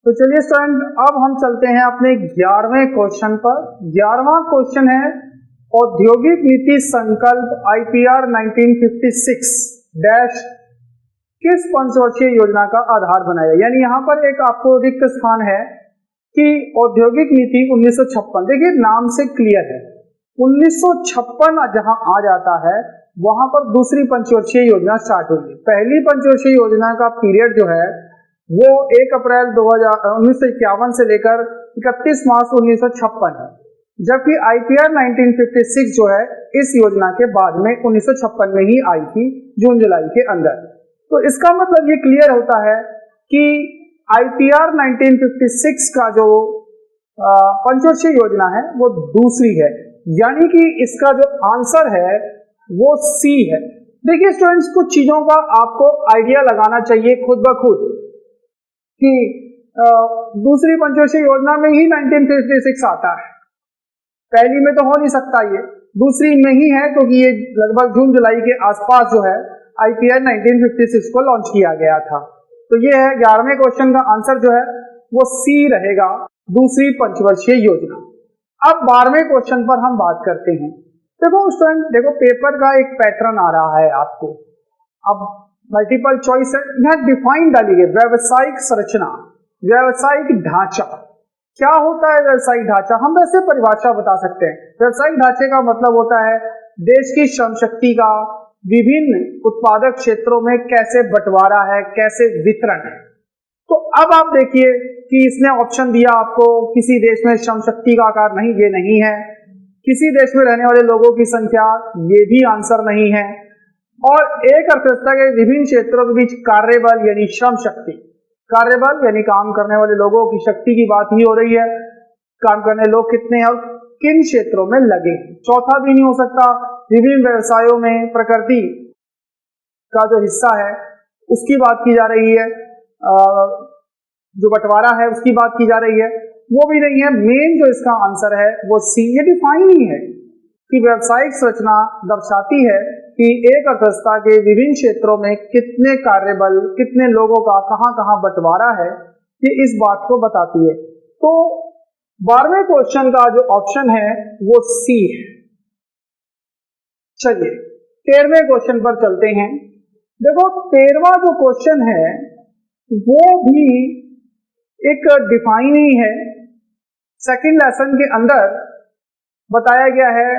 तो चलिए स्टूडेंट, अब हम चलते हैं अपने 11वें क्वेश्चन पर। 11वां क्वेश्चन है औद्योगिक नीति संकल्प आईपीआर 1956 डैश किस पंचवर्षीय योजना का आधार बनाया। यानी यहाँ पर एक आपको रिक्त स्थान है कि औद्योगिक नीति 1956, देखिए नाम से क्लियर है 1956 जहां आ जाता है वहां पर दूसरी पंचवर्षीय योजना स्टार्ट होगी। पहली पंचवर्षीय योजना का पीरियड जो है वो 1 अप्रैल 1951 से लेकर 31 मार्च 1956 है, जबकि आईपीआर 1956 जो है इस योजना के बाद में 1956 में ही आई थी, जून जुलाई के अंदर। तो इसका मतलब ये क्लियर होता है कि आईपीआर 1956 का जो पंचवर्षीय योजना है वो दूसरी है, यानी कि इसका जो आंसर है वो सी है। देखिए स्टूडेंट्स, कुछ चीजों का आपको आइडिया लगाना चाहिए खुद ब खुद कि दूसरी पंचवर्षीय योजना में ही 1956 आता है, पहली में तो हो नहीं सकता, ये दूसरी में ही है क्योंकि ये लगभग जून जुलाई के आसपास जो है आईपीआर 1956 को लॉन्च किया गया था। तो ये है 11वें क्वेश्चन का आंसर जो है वो सी रहेगा, दूसरी पंचवर्षीय योजना। अब 12वें क्वेश्चन पर हम बात करते हैं। देखो स्टूडेंट, देखो पेपर का एक पैटर्न आ रहा है आपको, अब मल्टीपल चॉइस है, यहाँ डिफाइन डाली गई व्यावसायिक संरचना, व्यावसायिक ढांचा। क्या होता है व्यावसायिक ढांचा? हम वैसे परिभाषा बता सकते हैं। व्यावसायिक ढांचे का मतलब होता है देश की श्रम शक्ति का विभिन्न उत्पादक क्षेत्रों में कैसे बंटवारा है, कैसे वितरण है। तो अब आप देखिए कि इसने ऑप्शन दिया आपको, किसी देश में श्रम शक्ति का आकार नहीं, ये नहीं है। किसी देश में रहने वाले लोगों की संख्या, ये भी आंसर नहीं है। और एक अर्थव्यवस्था के विभिन्न क्षेत्रों के बीच कार्यबल यानी श्रम शक्ति, कार्यबल यानी काम करने वाले लोगों की शक्ति की बात ही हो रही है, काम करने लोग कितने हैं और किन क्षेत्रों में लगे। चौथा भी नहीं हो सकता, विभिन्न व्यवसायों में प्रकृति का जो हिस्सा है उसकी बात की जा रही है, जो बंटवारा है उसकी बात की जा रही है, वो भी नहीं है। मेन जो इसका आंसर है वो सी, ये डिफाइन ही है कि व्यावसायिक संरचना दर्शाती है कि एक अर्थव्यवस्था के विभिन्न क्षेत्रों में कितने कार्यबल, कितने लोगों का कहां कहां बंटवारा है, ये इस बात को बताती है। तो 12वें क्वेश्चन का जो ऑप्शन है वो सी है। चलिए 13वें क्वेश्चन पर चलते हैं। देखो 13वां जो क्वेश्चन है वो भी एक डिफाइन ही है। सेकंड लेसन के अंदर बताया गया है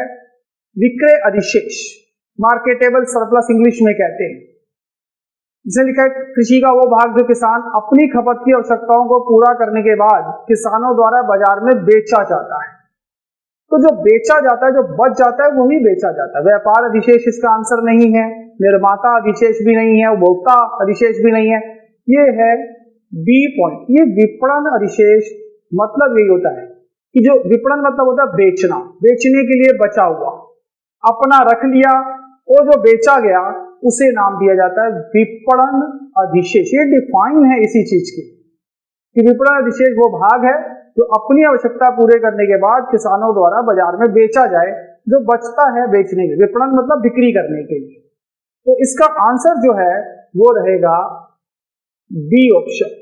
विक्रय अधिशेष, मार्केटेबल सरप्लस इंग्लिश में कहते हैं। जिसे लिखा है कृषि का वो भाग जो किसान अपनी खपत की आवश्यकताओं को पूरा करने के बाद किसानों द्वारा बाजार में बेचा जाता है। तो जो बेचा जाता है, जो बच जाता है, वही बेचा जाता है। व्यापार अधिशेष इसका आंसर नहीं है, निर्माता अधिशेष भी नहीं है, उपभोक्ता अधिशेष भी नहीं है। ये है बी पॉइंट। ये विपणन अधिशेष मतलब यही होता है कि जो विपणन मतलब होता है बेचना, बेचने के लिए बचा हुआ, अपना रख लिया, वो जो बेचा गया उसे नाम दिया जाता है विपणन अधिशेष। ये डिफाइन है इसी चीज की कि विपणन अधिशेष वो भाग है जो अपनी आवश्यकता पूरे करने के बाद किसानों द्वारा बाजार में बेचा जाए, जो बचता है बेचने के लिए। विपणन मतलब बिक्री करने के लिए। तो इसका आंसर जो है वो रहेगा बी ऑप्शन।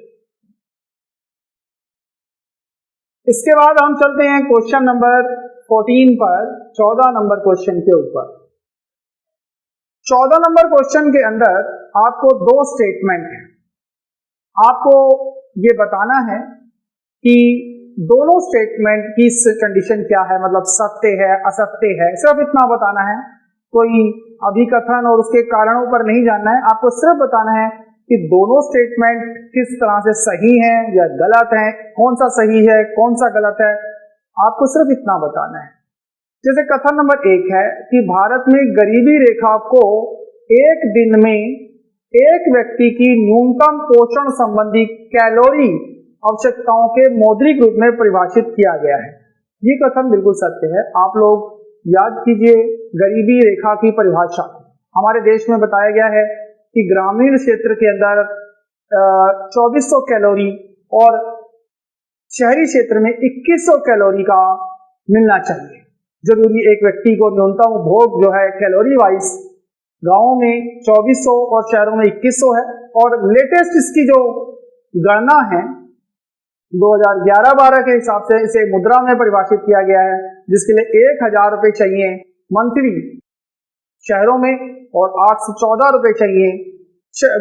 इसके बाद हम चलते हैं क्वेश्चन नंबर 14 पर, 14 नंबर क्वेश्चन के ऊपर। 14 नंबर क्वेश्चन के अंदर आपको दो स्टेटमेंट हैं। आपको ये बताना है कि दोनों स्टेटमेंट की कंडीशन क्या है, मतलब सत्य है असत्य है, सिर्फ इतना बताना है। कोई अभिकथन और उसके कारणों पर नहीं जानना है, आपको सिर्फ बताना है कि दोनों स्टेटमेंट किस तरह से सही हैं या गलत हैं, कौन सा सही है कौन सा गलत है, आपको सिर्फ इतना बताना है। जैसे कथन नंबर 1 है कि भारत में गरीबी रेखा को एक दिन में एक व्यक्ति की न्यूनतम पोषण संबंधी कैलोरी आवश्यकताओं के मौद्रिक रूप में परिभाषित किया गया है। ये कथन बिल्कुल सत्य है। आप लोग याद कीजिए गरीबी रेखा की परिभाषा। हमारे देश में बताया गया है कि ग्रामीण क्षेत्र के अंदर 2400 कैलोरी और शहरी क्षेत्र में 2100 कैलोरी का मिलना चाहिए। जरूरी एक व्यक्ति को न्यूनतम उपभोग जो है कैलोरी वाइज गांवों में 2400 और शहरों में 2100 है। और लेटेस्ट इसकी जो गणना है 2011-12 के हिसाब से इसे मुद्रा में परिभाषित किया गया है, जिसके लिए 1000 रुपए चाहिए मंथली शहरों में और 8 से 14 रुपए चाहिए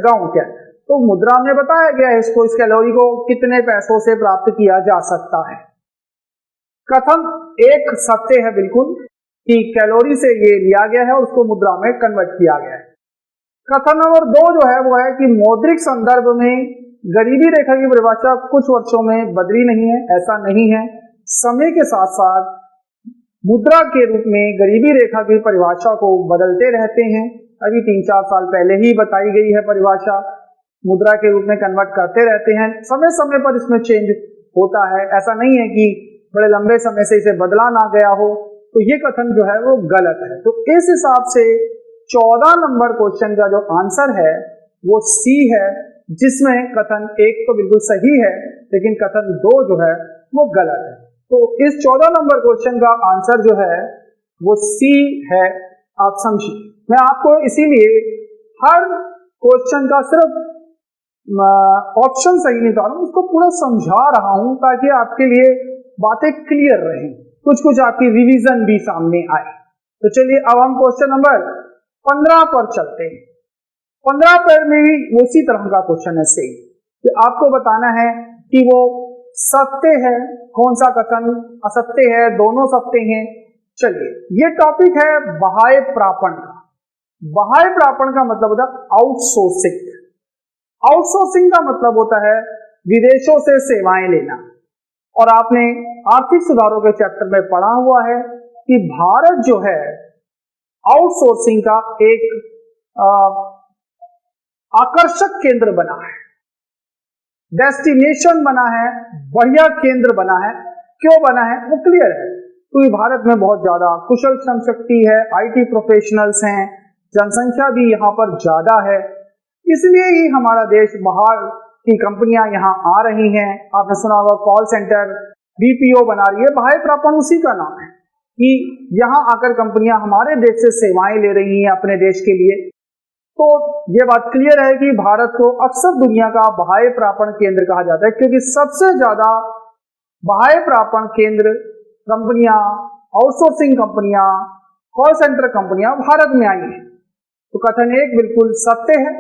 गांव के। तो मुद्रा में बताया गया है इसको, इस कैलोरी को कितने पैसों से प्राप्त किया जा सकता है। कथन एक सत्य है बिल्कुल कि कैलोरी से ये लिया गया है और उसको मुद्रा में कन्वर्ट किया गया है। कथन नंबर 2 जो है वो है कि मौद्रिक संदर्भ में गरीबी रेखा की परिभाषा कुछ वर्षों में बदली नहीं है, ऐसा नहीं है। समय के साथ साथ मुद्रा के रूप में गरीबी रेखा की परिभाषा को बदलते रहते हैं। अभी 3-4 साल पहले ही बताई गई है परिभाषा, मुद्रा के रूप में कन्वर्ट करते रहते हैं, समय समय पर इसमें चेंज होता है। ऐसा नहीं है कि बड़े लंबे समय से इसे बदला ना गया हो, तो ये कथन जो है वो गलत है। तो इस हिसाब से 14 नंबर क्वेश्चन का जो आंसर है वो सी है, जिसमें कथन 1 तो बिल्कुल सही है लेकिन कथन 2 जो है वो गलत है। तो इस 14 नंबर क्वेश्चन का आंसर जो है वो सी है। आप समझिए, मैं आपको इसीलिए हर क्वेश्चन का सिर्फ ऑप्शन सही नहीं कर रहा हूं, उसको पूरा समझा रहा हूं ताकि आपके लिए बातें क्लियर रहें, कुछ कुछ आपकी रिवीजन भी सामने आए। तो चलिए अब हम क्वेश्चन नंबर 15 पर चलते हैं। 15 पर में भी उसी तरह का क्वेश्चन है सेम, कि आपको बताना है कि वो सत्य है, कौन सा कथन असत्य है, दोनों सत्य हैं। चलिए, ये टॉपिक है बाह्य प्रापण का। बाह्य प्रापण का मतलब होता है आउटसोर्सिंग। आउटसोर्सिंग का मतलब होता है विदेशों से सेवाएं लेना। और आपने आर्थिक सुधारों के चैप्टर में पढ़ा हुआ है कि भारत जो है आउटसोर्सिंग का एक आकर्षक केंद्र बना है, डेस्टिनेशन बना है, बढ़िया केंद्र बना है। क्यों बना है वो क्लियर है, क्योंकि भारत में बहुत ज्यादा कुशल श्रम शक्ति है, आईटी प्रोफेशनल्स हैं, जनसंख्या भी यहाँ पर ज्यादा है, इसलिए ही हमारा देश बाहर की कंपनियां यहाँ आ रही हैं। आपने सुना होगा कॉल सेंटर, बीपीओ बना रही है। बाह्य प्रापण उसी का नाम है कि यहाँ आकर कंपनियां हमारे देश से सेवाएं ले रही हैं अपने देश के लिए। तो ये बात क्लियर है कि भारत को अक्सर दुनिया का बाह्य प्रापण केंद्र कहा जाता है, क्योंकि सबसे ज्यादा बाह्य प्रापण केंद्र कंपनियां, आउटसोर्सिंग कंपनियां, कॉल सेंटर कंपनियां भारत में आई हैं। तो कथन 1 बिल्कुल सत्य है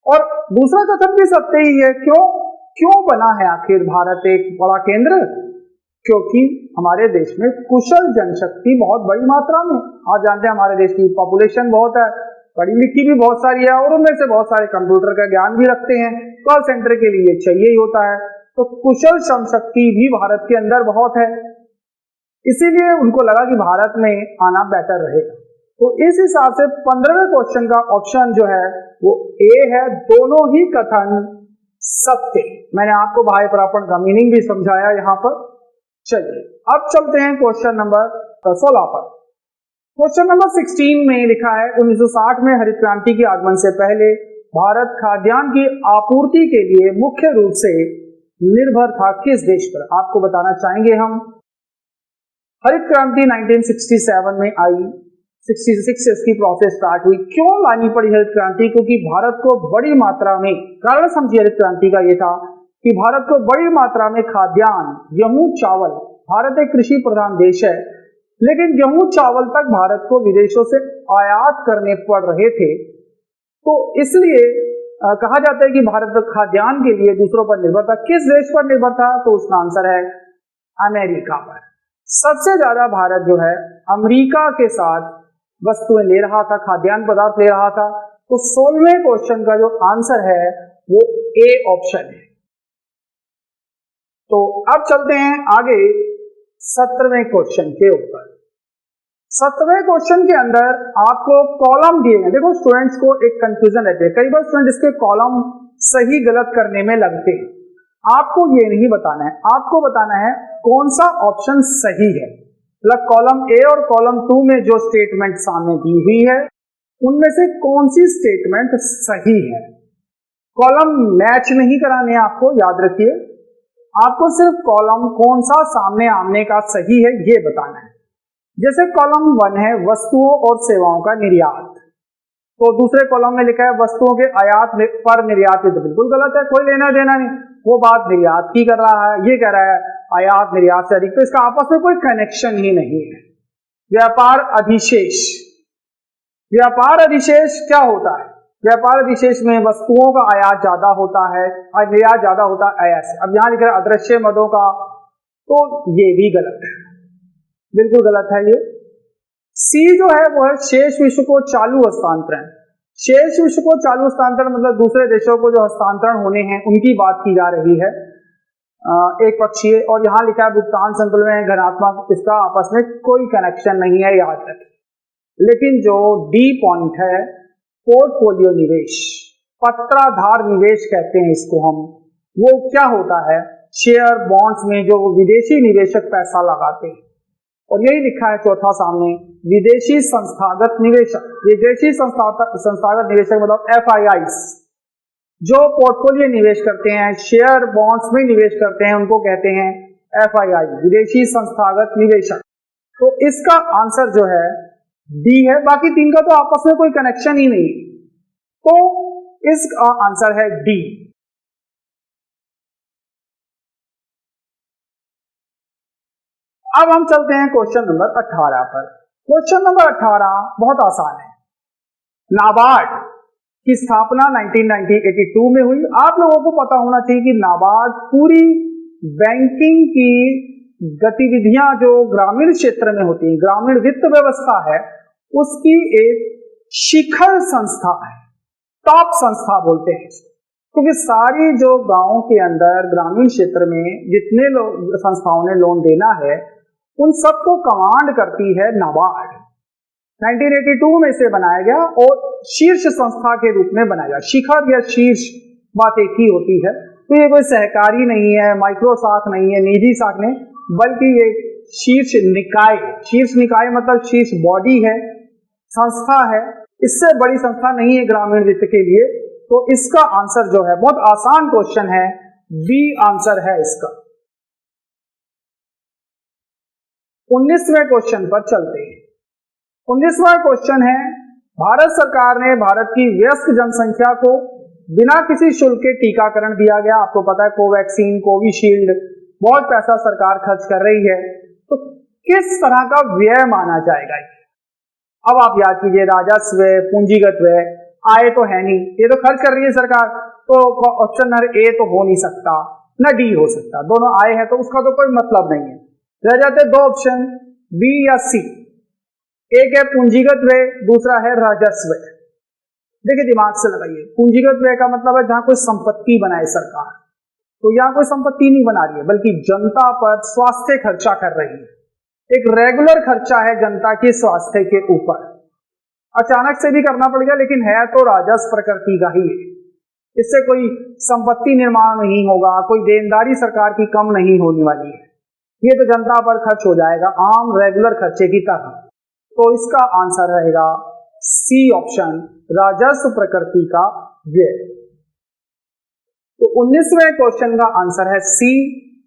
और दूसरा कथन भी सत्य ही है। क्यों बना है आखिर भारत एक बड़ा केंद्र? क्योंकि हमारे देश में कुशल जनशक्ति बहुत बड़ी मात्रा में, आप जानते हैं हमारे देश की पॉपुलेशन बहुत है, पढ़ी लिखी भी बहुत सारी है और उनमें से बहुत सारे कंप्यूटर का ज्ञान भी रखते हैं। कॉल सेंटर के लिए चाहिए ही होता है, तो कुशल श्रम शक्ति भी भारत के अंदर बहुत है, इसीलिए उनको लगा कि भारत में आना बेटर रहेगा। तो इस हिसाब से 15वें क्वेश्चन का ऑप्शन जो है वो ए है, दोनों ही कथन सत्य। मैंने आपको बाह्य प्रापण का मीनिंग भी समझाया यहाँ पर। चलिए अब चलते हैं क्वेश्चन नंबर 16 पर। क्वेश्चन नंबर 16 में लिखा है 1960 में हरित क्रांति के आगमन से पहले भारत खाद्यान्न की आपूर्ति के लिए मुख्य रूप से निर्भर था किस देश पर? आपको बताना चाहेंगे हम। हरित क्रांति 1967 में आई, 66 से इसकी प्रोसेस स्टार्ट हुई। क्यों लानी पड़ी हरित क्रांति? क्योंकि भारत को बड़ी मात्रा में, कारण समझिए हरित क्रांति का ये था कि भारत को बड़ी मात्रा में खाद्यान्न, गेहूं, चावल, भारत एक कृषि प्रधान देश है, लेकिन गेहूं चावल तक भारत को विदेशों से आयात करने पड़ रहे थे। तो इसलिए कहा जाता है कि भारत खाद्यान्न के लिए दूसरों पर निर्भर था। किस देश पर निर्भर था? तो उसका आंसर है अमेरिका पर। सबसे ज्यादा भारत जो है अमेरिका के साथ वस्तुएं ले रहा था, खाद्यान्न पदार्थ ले रहा था। तो 16वें क्वेश्चन का जो आंसर है वो ए ऑप्शन है। तो अब चलते हैं आगे 17वें क्वेश्चन के ऊपर। 17वें क्वेश्चन के अंदर आपको कॉलम दिए हैं। देखो स्टूडेंट्स को एक कंफ्यूजन रहती है, कई बार स्टूडेंट इसके कॉलम सही गलत करने में लगते हैं। आपको ये नहीं बताना है, आपको बताना है कौन सा ऑप्शन सही है। मतलब कॉलम ए और कॉलम 2 में जो स्टेटमेंट सामने दी हुई है उनमें से कौन सी स्टेटमेंट सही है। कॉलम मैच नहीं कराने, आपको याद रखिए, आपको सिर्फ कॉलम कौन सा सामने आने का सही है ये बताना है। जैसे कॉलम 1 है वस्तुओं और सेवाओं का निर्यात, तो दूसरे कॉलम में लिखा है वस्तुओं के आयात पर निर्यात, तो बिल्कुल गलत है, कोई लेना देना नहीं, वो बात निर्यात की कर रहा है, ये कह रहा है आयात निर्यात से अधिक, तो इसका आपस में कोई कनेक्शन ही नहीं है। व्यापार अधिशेष, व्यापार अधिशेष क्या होता है? व्यापार अधिशेष में वस्तुओं का आयात ज्यादा होता है और निर्यात ज्यादा होता है ऐसे। अब यहां लिखा है अदृश्य मदों का, तो ये भी गलत है, बिल्कुल गलत है ये। सी जो है वो है शेष विश्व को चालू हस्तांतरण। शेष विश्व को चालू हस्तांतरण मतलब दूसरे देशों को जो हस्तांतरण होने हैं उनकी बात की जा रही है, एक पक्षीय। और यहाँ लिखा है भुगतान संतुलन में धनात्मक, इसका आपस में कोई कनेक्शन नहीं है, याद रखें। लेकिन जो डी पॉइंट है पोर्टफोलियो निवेश, पत्राधार निवेश कहते हैं इसको हम, वो क्या होता है? शेयर बॉन्ड्स में जो विदेशी निवेशक पैसा लगाते हैं, और यही लिखा है चौथा सामने, विदेशी संस्थागत निवेशक। विदेशी संस्थागत निवेशक मतलब FIIs, जो पोर्टफोलियो निवेश करते हैं, शेयर बॉन्ड्स में निवेश करते हैं, उनको कहते हैं FII, विदेशी संस्थागत निवेशक। तो इसका आंसर जो है डी है, बाकी तीन का तो आपस में कोई कनेक्शन ही नहीं, तो इसका आंसर है डी। अब हम चलते हैं क्वेश्चन नंबर 18 पर। क्वेश्चन नंबर 18 बहुत आसान है। नाबार्ड की स्थापना 1982 में हुई। आप लोगों को पता होना चाहिए कि नाबार्ड पूरी बैंकिंग की गतिविधियां जो ग्रामीण क्षेत्र में होती है, ग्रामीण वित्त व्यवस्था है, उसकी एक शिखर संस्था है, टॉप संस्था बोलते हैं, क्योंकि सारी जो गांव के अंदर ग्रामीण क्षेत्र में जितने संस्थाओं ने लोन देना है उन सबको कमांड करती है नाबार्ड। 1982 में इसे बनाया गया और शीर्ष संस्था के रूप में बनाया गया। शिखर या शीर्ष बात एक ही होती है, तो ये कोई सहकारी नहीं है, माइक्रो शाख नहीं है, निजी शाख नहीं, बल्कि ये शीर्ष निकाय, शीर्ष निकाय मतलब शीर्ष बॉडी है, संस्था है, इससे बड़ी संस्था नहीं है ग्रामीण वित्त के लिए। तो इसका आंसर जो है, बहुत आसान क्वेश्चन है, बी आंसर है इसका। 19वें क्वेश्चन पर चलते हैं। 19वां क्वेश्चन है, भारत सरकार ने भारत की वयस्क जनसंख्या को बिना किसी शुल्क के टीकाकरण दिया गया। आपको पता है कोवैक्सीन, कोविशील्ड, बहुत पैसा सरकार खर्च कर रही है, तो किस तरह का व्यय माना जाएगा? अब आप याद कीजिए, राजस्व, पूंजीगत व्यय, आय तो है नहीं, ये तो खर्च कर रही है सरकार, तो ऑप्शन नंबर ए तो हो नहीं सकता, न डी हो सकता, दोनों आय है तो उसका तो कोई मतलब नहीं है। रह जाते दो ऑप्शन, बी या सी। एक है पूंजीगत व्यय, दूसरा है राजस्व। देखिए दिमाग से लगाइए, पूंजीगत व्यय का मतलब है जहां कोई संपत्ति बनाए सरकार, तो यहां कोई संपत्ति नहीं बना रही है बल्कि जनता पर स्वास्थ्य खर्चा कर रही है, एक रेगुलर खर्चा है जनता के स्वास्थ्य के ऊपर। अचानक से भी करना पड़ेगा लेकिन है तो राजस्व प्रकृति का ही है, इससे कोई संपत्ति निर्माण नहीं होगा, कोई देनदारी सरकार की कम नहीं होने वाली है, ये तो जनता पर खर्च हो जाएगा आम रेगुलर खर्चे की तरह। तो इसका आंसर रहेगा सी ऑप्शन, राजस्व प्रकृति का व्यय। तो 19वें क्वेश्चन का आंसर है सी।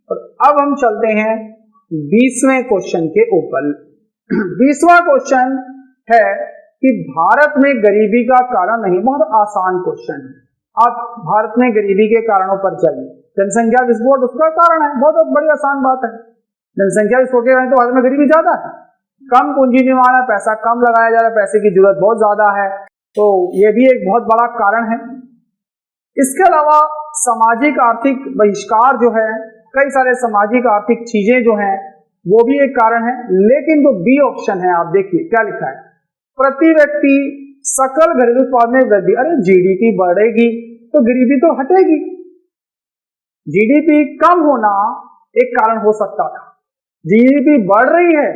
और अब हम चलते हैं 20वें क्वेश्चन के ऊपर। 20वां क्वेश्चन है कि भारत में गरीबी का कारण नहीं, बहुत आसान क्वेश्चन है। आप भारत में गरीबी के कारणों पर जाइए, जनसंख्या विस्फोट उसका कारण है, बहुत बड़ी आसान बात है। जनसंख्या विस्फोट के कारण तो भारत में गरीबी ज्यादा है, कम पूंजी निर्माण है, पैसा कम लगाया जा रहा है, पैसे की जरूरत बहुत ज्यादा है, तो ये भी एक बहुत बड़ा कारण है। इसके अलावा सामाजिक आर्थिक बहिष्कार जो है, कई सारे सामाजिक आर्थिक चीजें जो हैं वो भी एक कारण है। लेकिन जो बी ऑप्शन है, आप देखिए क्या लिखा है, प्रति व्यक्ति सकल घरेलू उत्पाद में वृद्धि। अरे जीडीपी बढ़ेगी तो गरीबी तो हटेगी, जीडीपी कम होना एक कारण हो सकता था, जीडीपी बढ़ रही है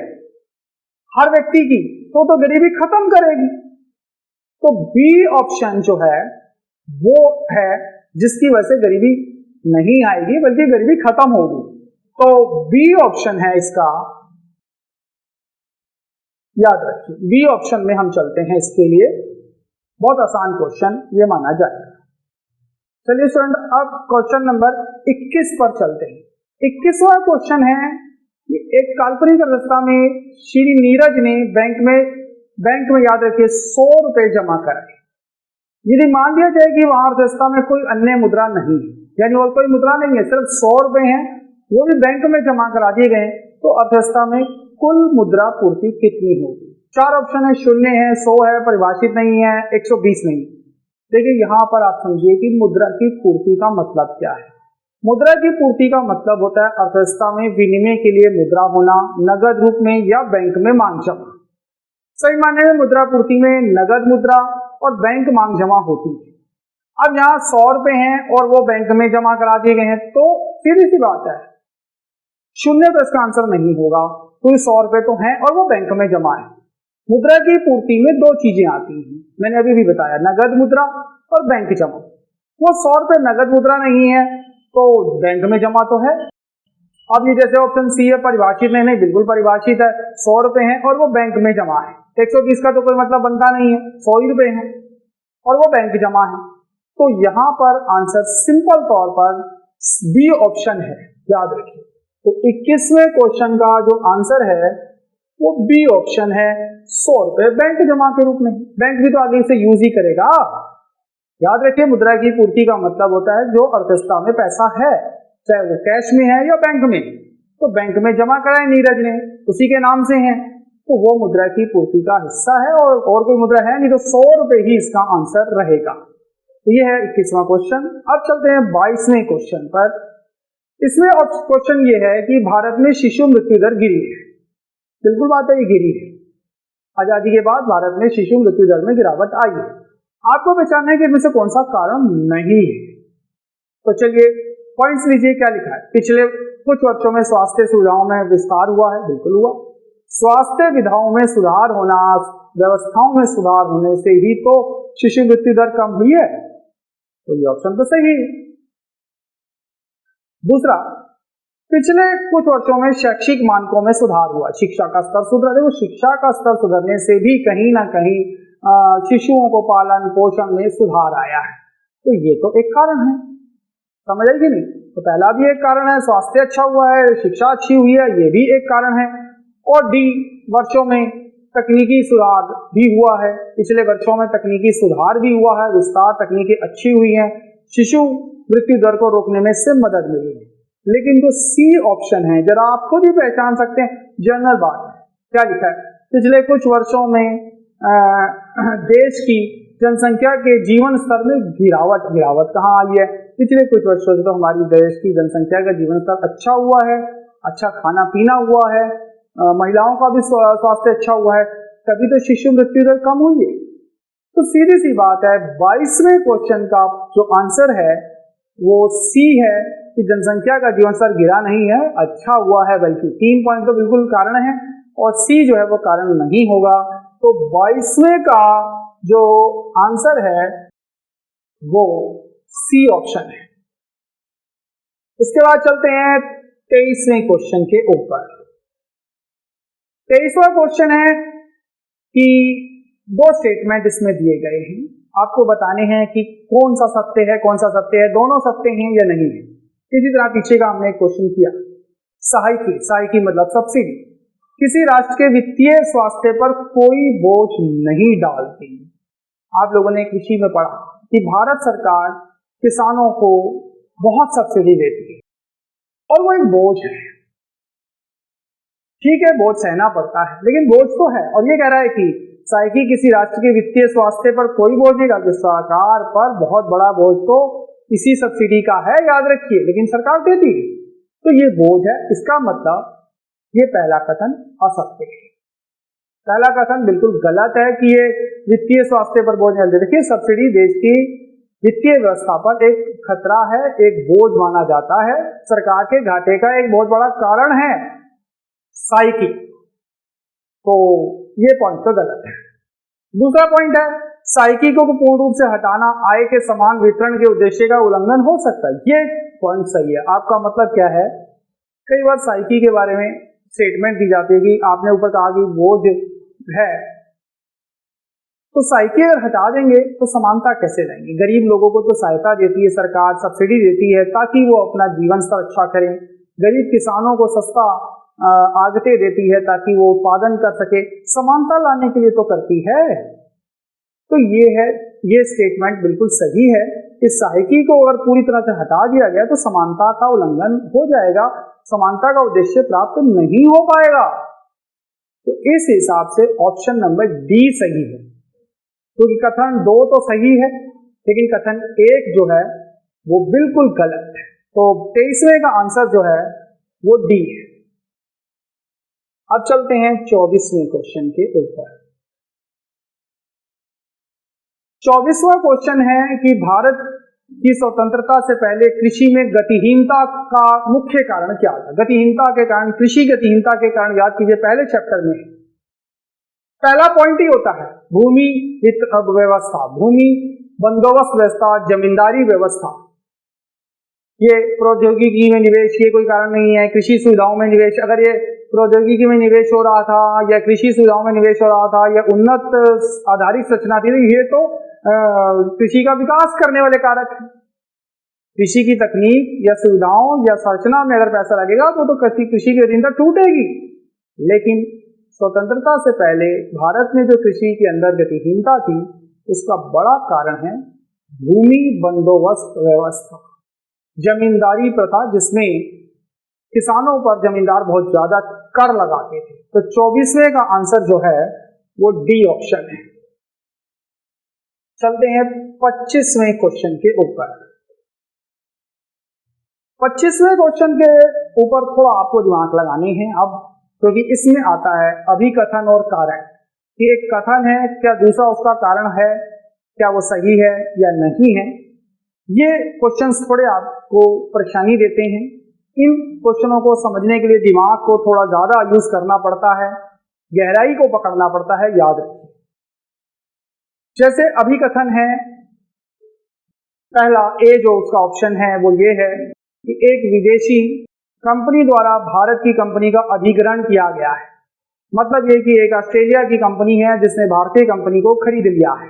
हर व्यक्ति की तो गरीबी खत्म करेगी। तो बी ऑप्शन जो है वो है जिसकी वजह से गरीबी नहीं आएगी बल्कि गरीबी खत्म होगी। तो बी ऑप्शन है इसका, याद रखिए बी ऑप्शन में हम चलते हैं। इसके लिए बहुत आसान क्वेश्चन ये माना जाएगा। चलिए स्टूडेंट, अब क्वेश्चन नंबर 21 पर चलते हैं। 21वां क्वेश्चन है कि एक काल्पनिक अवस्था में श्री नीरज ने बैंक में याद रखिए 100 रुपए जमा कराए। यदि मान लिया जाए कि वहां अर्थव्यवस्था में कोई अन्य मुद्रा नहीं है, यानी और कोई मुद्रा नहीं है, सिर्फ 100 रुपए हैं, वो भी बैंक में जमा करा दिए गए, तो अर्थव्यवस्था में कुल मुद्रा पूर्ति कितनी होगी? 4 ऑप्शन है, 0 है, 100 है, परिभाषित नहीं है, 120 नहीं। देखिए यहां पर आप समझिए कि मुद्रा की पूर्ति का मतलब क्या है। मुद्रा की पूर्ति का मतलब होता है अर्थव्यवस्था में विनिमय के लिए मुद्रा होना, नगद रूप में या बैंक में मांग जमा। सही मायने में मुद्रा पूर्ति में नगद मुद्रा और बैंक मांग जमा होती है। अब यहाँ 100 रुपए हैं और वो बैंक में जमा करा दिए गए हैं, तो सीधी सी बात है 0 तो इसका आंसर नहीं होगा, क्योंकि 100 रुपए तो हैं और वो बैंक में जमा है। मुद्रा की पूर्ति में 2 चीजें आती हैं, मैंने अभी भी बताया, नगद मुद्रा और बैंक जमा। वो 100 रुपए नगद मुद्रा नहीं है तो बैंक में जमा तो है। अब ये जैसे ऑप्शन सी है, परिभाषित नहीं, बिल्कुल परिभाषित है, 100 रुपए हैं और वो बैंक में जमा है। 120 का तो कोई मतलब बनता नहीं है, 100 ही रुपए हैं और वो बैंक जमा है। तो यहां पर आंसर सिंपल तौर पर बी ऑप्शन है, याद रखिए। तो 21वें क्वेश्चन का जो आंसर है वो बी ऑप्शन है, 100 रुपए बैंक जमा के रूप में। बैंक भी तो आगे से यूज ही करेगा। याद रखिए मुद्रा की पूर्ति का मतलब होता है जो अर्थव्यवस्था में पैसा है, चाहे वो कैश में है या बैंक में, तो बैंक में जमा कराए नीरज ने, उसी के नाम से है, तो वो मुद्रा की पूर्ति का हिस्सा है और कोई मुद्रा है नहीं, तो 100 रुपए ही इसका आंसर रहेगा। तो ये है 21वां क्वेश्चन। अब चलते हैं 22वें क्वेश्चन पर। इसमें क्वेश्चन ये है कि भारत में शिशु मृत्यु दर गिरी है। बिल्कुल बात है, ये गिरी है। आजादी के बाद भारत में शिशु मृत्यु दर में गिरावट आई है। आपको पहचानना है कि इनमें से कौन सा कारण नहीं है। तो चलिए पॉइंट्स लीजिए, क्या लिखा है। पिछले कुछ वर्षों में स्वास्थ्य सुविधाओं में विस्तार हुआ है, बिल्कुल हुआ। स्वास्थ्य विधाओं में सुधार होना, व्यवस्थाओं में सुधार होने से ही तो शिशु मृत्यु दर कम हुई है, तो ये ऑप्शन तो सही है। दूसरा, पिछले कुछ वर्षों में शैक्षिक मानकों में सुधार हुआ, शिक्षा का स्तर सुधरा। देखो शिक्षा का स्तर सुधरने से भी कहीं ना कहीं शिशुओं को पालन पोषण में सुधार आया है, तो ये तो एक कारण है, समझ आई कि नहीं। तो पहला भी एक कारण है, स्वास्थ्य अच्छा हुआ है, शिक्षा अच्छी हुई है, ये भी एक कारण है। और डी, वर्षों में तकनीकी सुधार भी हुआ है, पिछले वर्षों में तकनीकी सुधार भी हुआ है, विस्तार तकनीकी अच्छी हुई है, शिशु मृत्यु दर को रोकने में इससे मदद मिली है। लेकिन जो सी ऑप्शन है, जरा आप खुद ही पहचान सकते हैं, जनरल बात है। क्या लिखा है, पिछले कुछ वर्षों में देश की जनसंख्या के जीवन स्तर में गिरावट कहाँ आई है। पिछले कुछ वर्षों से तो हमारी देश की जनसंख्या का जीवन स्तर अच्छा हुआ है, अच्छा खाना पीना हुआ है, महिलाओं का भी स्वास्थ्य अच्छा हुआ है, तभी तो शिशु मृत्यु दर कम हुई है। तो सीधी सी बात है, 22वें क्वेश्चन का जो आंसर है वो सी है कि जनसंख्या का जीवन स्तर गिरा नहीं है, अच्छा हुआ है, बल्कि 3 पॉइंट तो बिल्कुल कारण है और सी जो है वो कारण नहीं होगा। तो 22वें का जो आंसर है वो सी ऑप्शन है। उसके बाद चलते हैं 23वें क्वेश्चन के ऊपर। 23वां क्वेश्चन है कि 2 स्टेटमेंट इसमें दिए गए हैं, आपको बताने हैं कि कौन सा सत्य है कौन सा सत्य है, दोनों सत्य हैं या नहीं है। इसी तरह पीछे का हमने एक क्वेश्चन किया, सहायकी मतलब सब्सिडी किसी राष्ट्र के वित्तीय स्वास्थ्य पर कोई बोझ नहीं डालती। आप लोगों ने एक विषय में पढ़ा कि भारत सरकार किसानों को बहुत सब्सिडी देती है और वो एक बोझ है। ठीक है, बोझ सहना पड़ता है, लेकिन बोझ तो है। और ये कह रहा है कि सहायकी किसी राष्ट्र के वित्तीय स्वास्थ्य पर कोई बोझ नहीं डालती, सरकार पर बहुत बड़ा बोझ तो इसी सब्सिडी का है, याद रखिए, लेकिन सरकार देती है, तो ये बोझ है। इसका मतलब ये पहला कथन असत्य है। पहला कथन बिल्कुल गलत है कि ये वित्तीय स्वास्थ्य पर बोझ नहीं। देखिए सब्सिडी देश की वित्तीय व्यवस्था पर एक खतरा है, एक बोझ माना जाता है, सरकार के घाटे का एक बहुत बड़ा कारण है सहायकी। तो ये पॉइंट तो गलत है। दूसरा पॉइंट है, सहायकी को पूर्ण रूप से हटाना आय के समान वितरण के उद्देश्य का उल्लंघन हो सकता है। ये पॉइंट सही है। आपका मतलब क्या है, कई बार सहायकी के बारे में स्टेटमेंट दी जाती है कि आपने ऊपर कहा कि बोझ है, तो सहायकी अगर हटा देंगे तो समानता कैसे लाएंगे। गरीब लोगों को तो सहायता देती है सरकार, सब्सिडी देती है ताकि वो अपना जीवन स्तर अच्छा करें। गरीब किसानों को सस्ता आगते देती है ताकि वो उत्पादन कर सके, समानता लाने के लिए तो करती है। तो ये है ये स्टेटमेंट बिल्कुल सही है। इस सहायकी को अगर पूरी तरह से हटा दिया गया तो समानता का उल्लंघन हो जाएगा, समानता का उद्देश्य प्राप्त नहीं हो पाएगा। तो इस हिसाब से ऑप्शन नंबर डी सही है, क्योंकि कथन 2 तो सही है लेकिन कथन 1 जो है वो बिल्कुल गलत है। तो 23वें का आंसर जो है वो डी है। अब चलते हैं 24वें क्वेश्चन के ऊपर। 24वां क्वेश्चन है कि भारत की स्वतंत्रता से पहले कृषि में गतिहीनता का मुख्य कारण क्या था। गतिहीनता के कारण, कृषि गतिहीनता के कारण याद कीजिए पहले चैप्टर में पहला पॉइंट ही होता है भूमि वित्त व्यवस्था, भूमि बंदोबस्त व्यवस्था, जमींदारी व्यवस्था। ये प्रौद्योगिकी में निवेश ये कोई कारण नहीं है। कृषि सुविधाओं में निवेश, अगर ये प्रौद्योगिकी में निवेश हो रहा था या कृषि सुविधाओं में निवेश हो रहा था या उन्नत आधारित संरचना थी, ये तो कृषि का विकास करने वाले कारक हैं। कृषि की तकनीक या सुविधाओं या संरचना में अगर पैसा लगेगा तो कृषि की गतिहीनता टूटेगी। लेकिन स्वतंत्रता से पहले भारत में जो कृषि के अंदर गतिहीनता थी उसका बड़ा कारण है भूमि बंदोबस्त व्यवस्था, जमींदारी प्रथा, जिसमें किसानों पर जमींदार बहुत ज्यादा कर लगाते थे। तो 24वें का आंसर जो है वो डी ऑप्शन है। चलते हैं 25वें क्वेश्चन के ऊपर। 25वें क्वेश्चन के ऊपर थोड़ा आपको दिमाग लगाने हैं अब, क्योंकि इसमें आता है अभिकथन और कारण। कि एक कथन है, क्या दूसरा उसका कारण है, क्या वो सही है या नहीं है। ये क्वेश्चंस थोड़े आपको परेशानी देते हैं। इन क्वेश्चनों को समझने के लिए दिमाग को थोड़ा ज्यादा यूज करना पड़ता है, गहराई को पकड़ना पड़ता है। याद रखिए, जैसे अभिकथन है, पहला ए जो उसका ऑप्शन है वो ये है कि एक विदेशी कंपनी द्वारा भारत की कंपनी का अधिग्रहण किया गया है। मतलब ये कि एक ऑस्ट्रेलिया की कंपनी है जिसने भारतीय कंपनी को खरीद लिया है,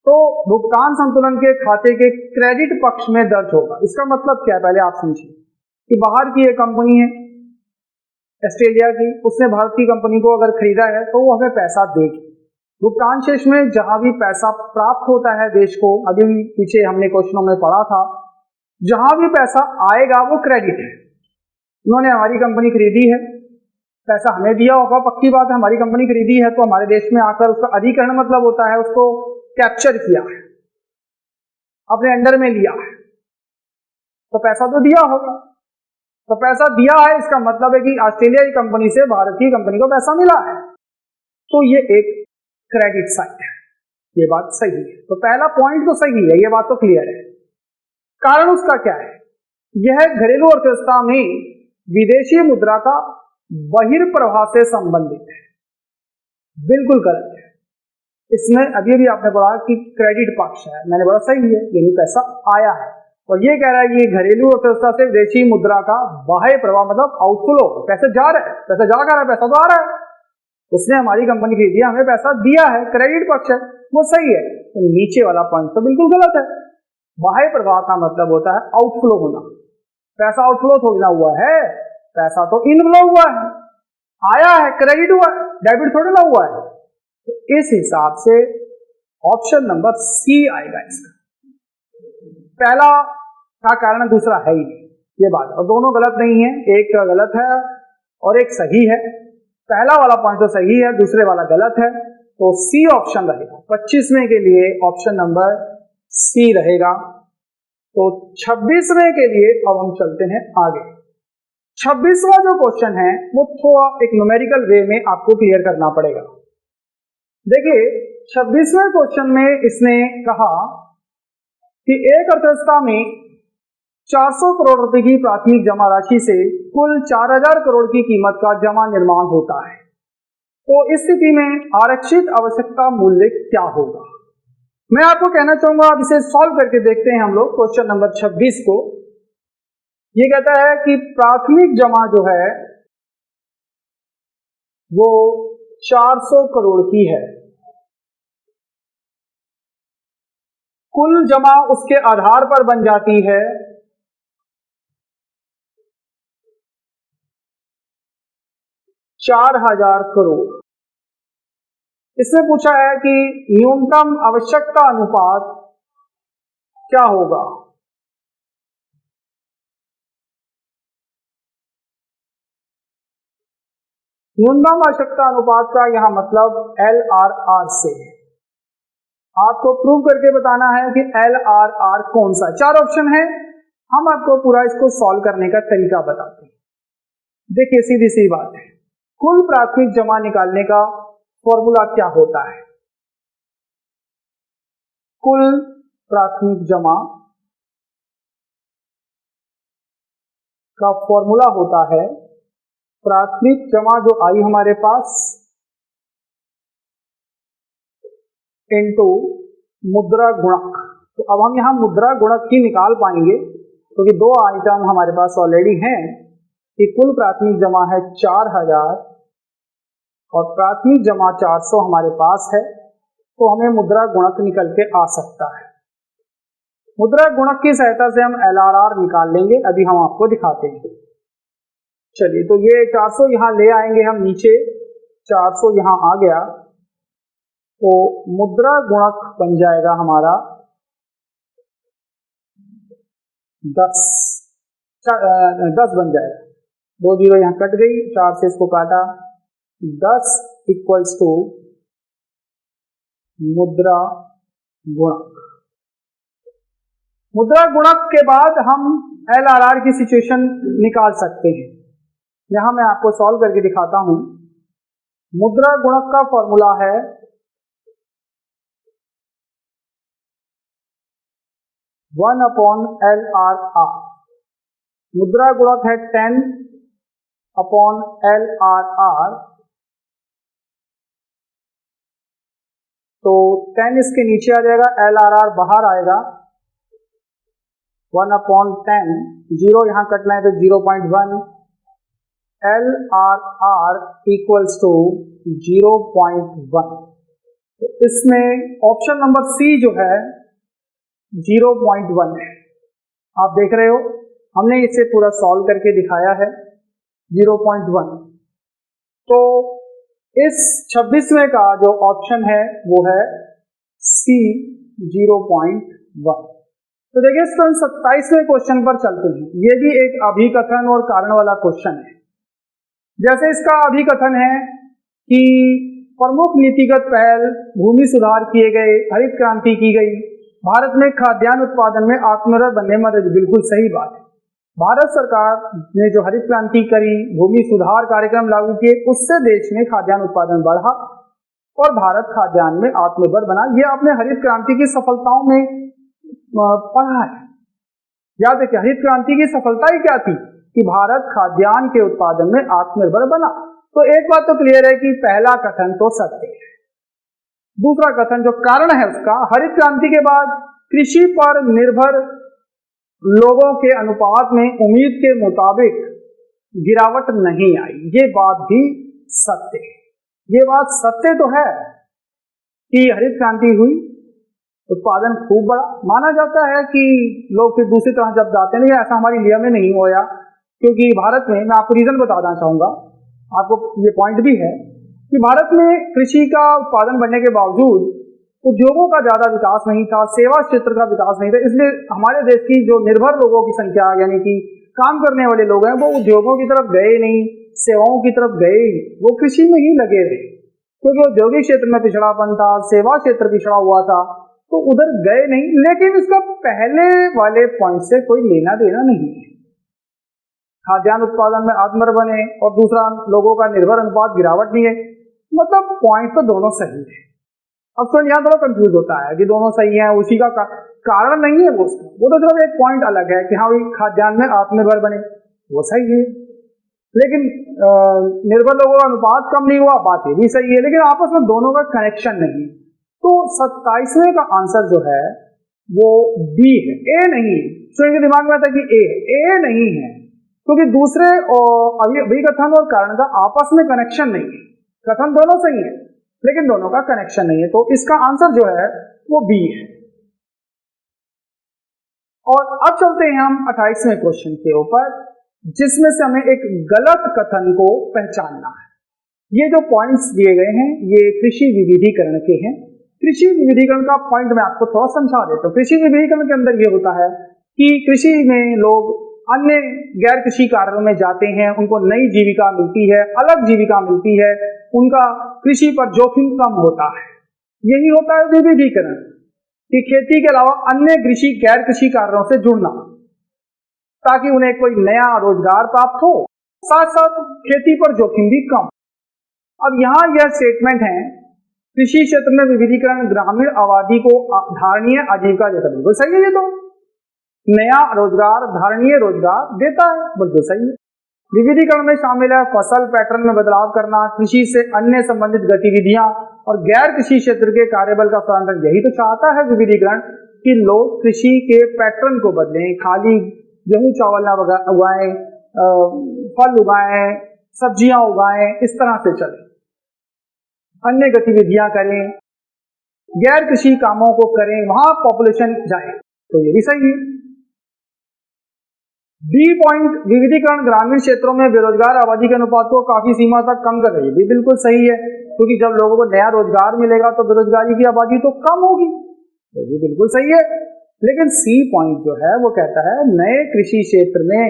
तो भुगतान संतुलन के खाते के क्रेडिट पक्ष में दर्ज होगा। इसका मतलब क्या है, पहले आप समझिए कि बाहर की एक कंपनी है ऑस्ट्रेलिया की, उसने भारत की कंपनी को अगर खरीदा है तो वो हमें पैसा देगी। भुगतान शेष में जहां भी पैसा प्राप्त होता है देश को, अभी पीछे हमने क्वेश्चनों में पढ़ा था, जहां भी पैसा आएगा वो क्रेडिट है। उन्होंने हमारी कंपनी खरीदी है, पैसा हमें दिया होगा, पक्की बात है। हमारी कंपनी खरीदी है तो हमारे देश में आकर उसका अधिग्रहण मतलब होता है उसको कैप्चर किया है, अपने अंडर में लिया है, तो पैसा तो दिया होगा। तो पैसा दिया है इसका मतलब है कि ऑस्ट्रेलिया की कंपनी से भारत की कंपनी को पैसा मिला है, तो ये एक क्रेडिट साइड है। ये बात सही है, तो पहला पॉइंट तो सही है, ये बात तो क्लियर है। कारण उसका क्या है, यह घरेलू अर्थव्यवस्था में विदेशी मुद्रा का बहिर्प्रवाह से संबंधित है। बिल्कुल गलत है। इसमें अभी भी आपने पढ़ा कि क्रेडिट पक्ष है, मैंने बोला सही है, यानी पैसा आया है। और ये कह रहा है कि घरेलू अर्थव्यवस्था से विदेशी मुद्रा का बाह्य प्रवाह मतलब आउटफ्लो, पैसे जा रहे हैं, पैसा जा रहा है, पैसा तो आ रहा है, उसने हमारी कंपनी खरीदी, हमें पैसा दिया है, क्रेडिट पक्ष है, वो सही है। तो नीचे वाला पॉइंट तो बिल्कुल गलत है। बाह्य प्रवाह का मतलब होता है आउटफ्लो होना, पैसा आउटफ्लो थोड़ी ना हुआ है, पैसा तो इनफ्लो हुआ है, आया है, क्रेडिट हुआ है, डेबिट थोड़ी ना हुआ है। तो इस हिसाब से ऑप्शन नंबर सी आएगा इसका। पहला का कारण दूसरा है ही नहीं, ये बात, और दोनों गलत नहीं है, एक गलत है और एक सही है। पहला वाला पॉइंट तो सही है, दूसरे वाला गलत है, तो सी ऑप्शन रहेगा। 25वें के लिए ऑप्शन नंबर सी रहेगा। तो 26वें के लिए अब हम चलते हैं आगे। 26वां जो क्वेश्चन है वो थोड़ा एक न्यूमेरिकल वे में आपको क्लियर करना पड़ेगा। देखिए 26वें क्वेश्चन में इसने कहा कि एक अर्थव्यवस्था में 400 करोड़ रुपए की प्राथमिक जमा राशि से कुल 4000 करोड़ की कीमत का जमा निर्माण होता है, तो इस स्थिति में आरक्षित आवश्यकता मूल्य क्या होगा। मैं आपको कहना चाहूंगा, अब इसे सॉल्व करके देखते हैं हम लोग क्वेश्चन नंबर 26 को। ये कहता है कि प्राथमिक जमा जो है वो 400 करोड़ की है, कुल जमा उसके आधार पर बन जाती है 4000 करोड़। इसमें पूछा है कि न्यूनतम आवश्यकता अनुपात क्या होगा। न्यूनतम आवश्यकता अनुपात का यहां मतलब LRR से है। आपको प्रूव करके बताना है कि LRR कौन सा। 4 ऑप्शन है, हम आपको पूरा इसको सॉल्व करने का तरीका बताते हैं। देखिए सीधी सी बात है, कुल प्राथमिक जमा निकालने का फॉर्मूला क्या होता है। कुल प्राथमिक जमा का फॉर्मूला होता है प्राथमिक जमा जो आई हमारे पास इनटू मुद्रा गुणक। तो अब हम यहां मुद्रा गुणक ही निकाल पाएंगे क्योंकि 2 आइटम हमारे पास ऑलरेडी हैं कि कुल प्राथमिक जमा है 4000 और प्राथमिक जमा 400 हमारे पास है, तो हमें मुद्रा गुणक निकल के आ सकता है। मुद्रा गुणक की सहायता से हम LRR निकाल लेंगे, अभी हम आपको दिखाते हैं। चलिए, तो ये 400 यहां ले आएंगे हम नीचे, 400 यहां आ गया, तो मुद्रा गुणक बन जाएगा हमारा 10 बन जाएगा। 2 जीरो यहां कट गई, 4 से इसको काटा, 10 इक्वल्स टू मुद्रा गुणक। मुद्रा गुणक के बाद हम LRR की सिचुएशन निकाल सकते हैं। यहां मैं आपको सॉल्व करके दिखाता हूं। मुद्रा गुणक का फॉर्मूला है 1/LRR। मुद्रा गुणक है 10/LRR, तो 10 इसके नीचे आ जाएगा, LRR बाहर आएगा, 1/10, 0 यहां कटना है तो 0.1, LRR इक्वल्स टू 0.1। तो इसमें ऑप्शन नंबर सी जो है 0.1 है। आप देख रहे हो, हमने इसे पूरा सॉल्व करके दिखाया है 0.1। तो इस 26वें का जो ऑप्शन है वो है सी 0.1। तो देखिए स्टूडेंट 27वें क्वेश्चन पर चलते हैं। ये भी एक अभिकथन और कारण वाला क्वेश्चन है। जैसे इसका अभिकथन है कि प्रमुख नीतिगत पहल भूमि सुधार किए गए, हरित क्रांति की गई, भारत में खाद्यान्न उत्पादन में आत्मनिर्भर बनने में मदद। बिल्कुल सही बात है। भारत सरकार ने जो हरित क्रांति करी, भूमि सुधार कार्यक्रम लागू किए, उससे देश में खाद्यान्न उत्पादन बढ़ा और भारत खाद्यान्न में आत्मनिर्भर बना। ये आपने हरित क्रांति की सफलताओं में पढ़ा है। याद रखिए, हरित क्रांति की सफलता ही क्या थी कि भारत खाद्यान्न के उत्पादन में आत्मनिर्भर बना। तो एक बात तो क्लियर है कि पहला कथन तो सत्य है। दूसरा कथन जो कारण है उसका, हरित क्रांति के बाद कृषि पर निर्भर लोगों के अनुपात में उम्मीद के मुताबिक गिरावट नहीं आई। ये बात भी सत्य है। ये बात सत्य तो है कि हरित क्रांति हुई, उत्पादन खूब बढ़ा। माना जाता है कि लोग फिर दूसरी तरह जब जाते हैं, ऐसा हमारी इंडिया में नहीं होया, क्योंकि भारत में, मैं आपको रीजन बताना चाहूंगा, आपको ये पॉइंट भी है कि भारत में कृषि का उत्पादन बढ़ने के बावजूद उद्योगों का ज्यादा विकास नहीं था, सेवा क्षेत्र का विकास नहीं था। इसलिए हमारे देश की जो निर्भर लोगों की संख्या, यानी कि काम करने वाले लोग हैं, वो उद्योगों की तरफ गए नहीं, सेवाओं की तरफ गए, वो कृषि में ही लगे रहे, क्योंकि औद्योगिक क्षेत्र में पिछड़ापन था, सेवा क्षेत्र पिछड़ा हुआ था, तो उधर गए नहीं। लेकिन इसका पहले वाले पॉइंट से कोई लेना देना नहीं है। खाद्यान्न उत्पादन में आत्मनिर्भर बने और दूसरा लोगों का निर्भर अनुपात गिरावट नहीं है, मतलब पॉइंट तो दोनों सही है। अब तो यहाँ थोड़ा कंफ्यूज होता है कि दोनों सही है, उसी का कारण नहीं है वो तो सिर्फ एक पॉइंट अलग है कि हाँ भाई खाद्यान्न में आत्मनिर्भर बने, वो सही है, लेकिन निर्भर लोगों का अनुपात कम नहीं हुआ, बात ये भी सही है, लेकिन आपस में दोनों का कनेक्शन नहीं। तो 27वें का आंसर जो है वो बी है, ए नहीं। तो इनके दिमाग में आता है कि ए नहीं है, क्योंकि दूसरे अभिकथन और कारण का आपस में कनेक्शन नहीं है। कथन दोनों सही है लेकिन दोनों का कनेक्शन नहीं है, तो इसका आंसर जो है वो बी है। और अब चलते हैं हम 28वें क्वेश्चन के ऊपर, जिसमें से हमें एक गलत कथन को पहचानना है। ये जो पॉइंट्स दिए गए हैं ये कृषि विविधीकरण के हैं। कृषि विविधीकरण का पॉइंट मैं आपको थोड़ा समझा देता हूँ। कृषि विविधीकरण के अंदर ये होता है कि कृषि में लोग अन्य गैर कृषि कार्यों में जाते हैं, उनको नई जीविका मिलती है, अलग जीविका मिलती है, उनका कृषि पर जोखिम कम होता है। यही होता है विविधीकरण, कि खेती के अलावा अन्य कृषि गैर कृषि कार्यों से जुड़ना, ताकि उन्हें कोई नया रोजगार प्राप्त हो, साथ साथ खेती पर जोखिम भी कम। अब यहाँ यह स्टेटमेंट है, कृषि क्षेत्र में विविधीकरण ग्रामीण आबादी को धारणीय आजीविका देता है। बिल्कुल सही है, ये तो नया रोजगार, धारणीय रोजगार देता है, बिल्कुल सही है। विविधीकरण में शामिल है फसल पैटर्न में बदलाव करना, कृषि से अन्य संबंधित गतिविधियां और गैर कृषि क्षेत्र के कार्यबल का स्थानांतरण। यही तो चाहता है विविधीकरण, कि लोग कृषि के पैटर्न को बदलें, खाली गेहूं चावल ना उगाएं, फल उगाएं, सब्जियां उगाएं, इस तरह से चले, अन्य गतिविधियां करें, गैर कृषि कामों को करें, वहां पॉपुलेशन जाए, तो ये भी सही है। बी पॉइंट, विविधीकरण ग्रामीण क्षेत्रों में बेरोजगार आबादी के अनुपात को काफी सीमा तक कम कर रही है। भी बिल्कुल सही है, क्योंकि जब लोगों को नया रोजगार मिलेगा तो बेरोजगारी की आबादी तो कम होगी, तो भी बिल्कुल सही है। लेकिन सी पॉइंट जो है वो कहता है नए कृषि क्षेत्र में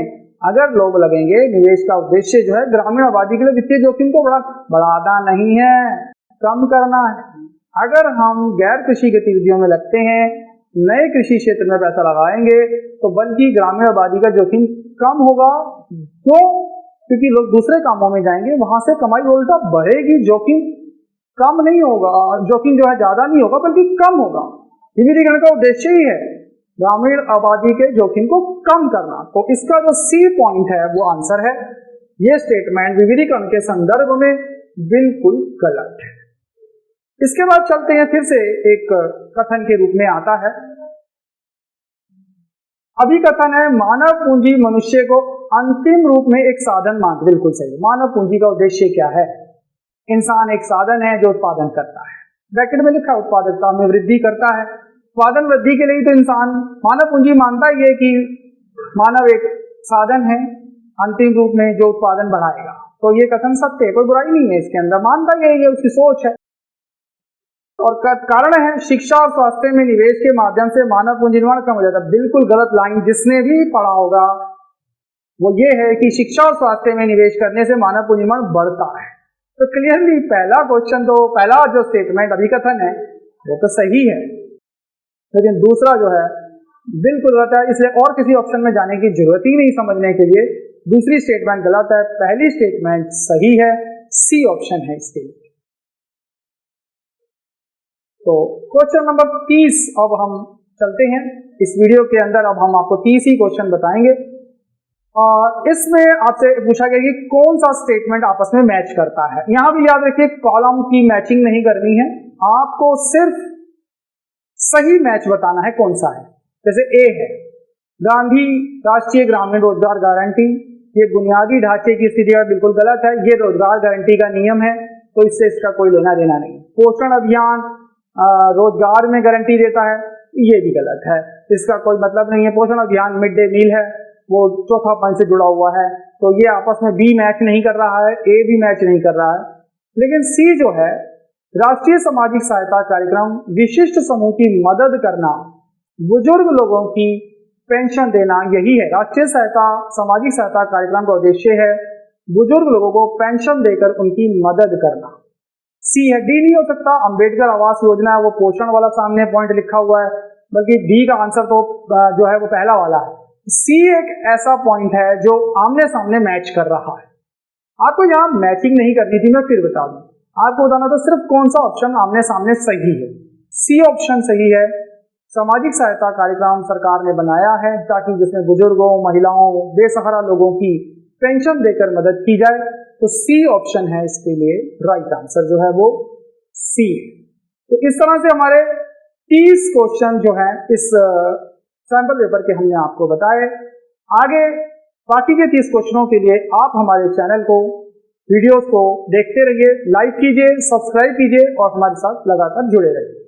अगर लोग लगेंगे, निवेश का उद्देश्य जो है ग्रामीण आबादी के लिए वित्तीय जोखिम को बढ़ाना नहीं है, कम करना है। अगर हम गैर कृषि गतिविधियों में लगते हैं, नए कृषि क्षेत्र में पैसा लगाएंगे, तो बल्कि ग्रामीण आबादी का जोखिम कम होगा। क्यों? क्योंकि लोग दूसरे कामों में जाएंगे, वहां से कमाई उल्टा बढ़ेगी, जोखिम कम नहीं होगा, जोखिम जो है ज्यादा नहीं होगा बल्कि कम होगा। विविधीकरण का उद्देश्य ही है ग्रामीण आबादी के जोखिम को कम करना। तो इसका जो सी पॉइंट है वो आंसर है। ये स्टेटमेंट विविधीकरण के संदर्भ में बिल्कुल गलत है। इसके बाद चलते हैं, फिर से एक कथन के रूप में आता है। अभी कथन है मानव पूंजी मनुष्य को अंतिम रूप में एक साधन मान। बिल्कुल सही। मानव पूंजी का उद्देश्य क्या है? इंसान एक साधन है जो उत्पादन करता है, ब्रैकेट में लिखा उत्पादकता में वृद्धि करता है। उत्पादन वृद्धि के लिए तो इंसान मानव पूंजी मानता ही है कि मानव एक साधन है अंतिम रूप में जो उत्पादन बढ़ाएगा। तो ये कथन सत्य है, कोई बुराई नहीं है इसके अंदर, मानता ही है, ये उसकी सोच है। और कारण है शिक्षा और स्वास्थ्य में निवेश के माध्यम से मानव पूंजी निर्माण कम हो जाता है। बिल्कुल गलत लाइन, जिसने भी पढ़ा होगा वो ये है कि शिक्षा और स्वास्थ्य में निवेश करने से मानव पूंजी निर्माण बढ़ता है। तो क्लियरली पहला क्वेश्चन, तो पहला जो स्टेटमेंट अभिकथन है वो तो सही है, लेकिन दूसरा जो है बिल्कुल गलत है। इसलिए और किसी ऑप्शन में जाने की जरूरत ही नहीं समझने के लिए। दूसरी स्टेटमेंट गलत है, पहली स्टेटमेंट सही है, सी ऑप्शन है इसके लिए। तो क्वेश्चन नंबर 30 अब हम चलते हैं इस वीडियो के अंदर। अब हम आपको 30 ही क्वेश्चन बताएंगे और इसमें आपसे पूछा गया कि कौन सा स्टेटमेंट आपस में मैच करता है। यहां भी याद रखिए कॉलम की मैचिंग नहीं करनी है, आपको सिर्फ सही मैच बताना है कौन सा है। जैसे ए है गांधी राष्ट्रीय ग्रामीण रोजगार गारंटी, ये बुनियादी ढांचे की स्थिति है, बिल्कुल गलत है। ये रोजगार गारंटी का नियम है, तो इससे इसका कोई लेना देना नहीं। पोषण अभियान रोजगार में गारंटी देता है, ये भी गलत है, इसका कोई मतलब नहीं है। पोषण अभियान मिड डे मील है, वो चौथा पॉइंट से जुड़ा हुआ है, तो ये आपस में बी मैच नहीं कर रहा है, ए भी मैच नहीं कर रहा है। लेकिन सी जो है राष्ट्रीय सामाजिक सहायता कार्यक्रम, विशिष्ट समूह की मदद करना, बुजुर्ग लोगों की पेंशन देना, यही है राष्ट्रीय सहायता सामाजिक सहायता कार्यक्रम का उद्देश्य है बुजुर्ग लोगों को पेंशन देकर उनकी मदद करना। सी है, डी नहीं हो सकता। अंबेडकर आवास योजना है, वो पोषण वाला सामने पॉइंट लिखा हुआ है, बल्कि डी का आंसर तो जो है वो पहला वाला है। सी एक ऐसा पॉइंट है जो आमने सामने मैच कर रहा है। आपको यहाँ मैचिंग नहीं करनी थी, मैं फिर बता दूं, आपको बताना तो सिर्फ कौन सा ऑप्शन आमने सामने सही है। सी ऑप्शन सही है। सामाजिक सहायता कार्यक्रम सरकार ने बनाया है ताकि जिसमें बुजुर्गों, महिलाओं, बेसहारा लोगों की पेंशन देकर मदद की जाए, तो सी ऑप्शन है इसके लिए राइट आंसर जो है वो सी। तो इस तरह से हमारे 30 क्वेश्चन जो है इस सैंपल पेपर के हमने आपको बताए। आगे बाकी के 30 क्वेश्चनों के लिए आप हमारे चैनल को, वीडियोस को देखते रहिए, लाइक कीजिए, सब्सक्राइब कीजिए और हमारे साथ लगातार जुड़े रहिए।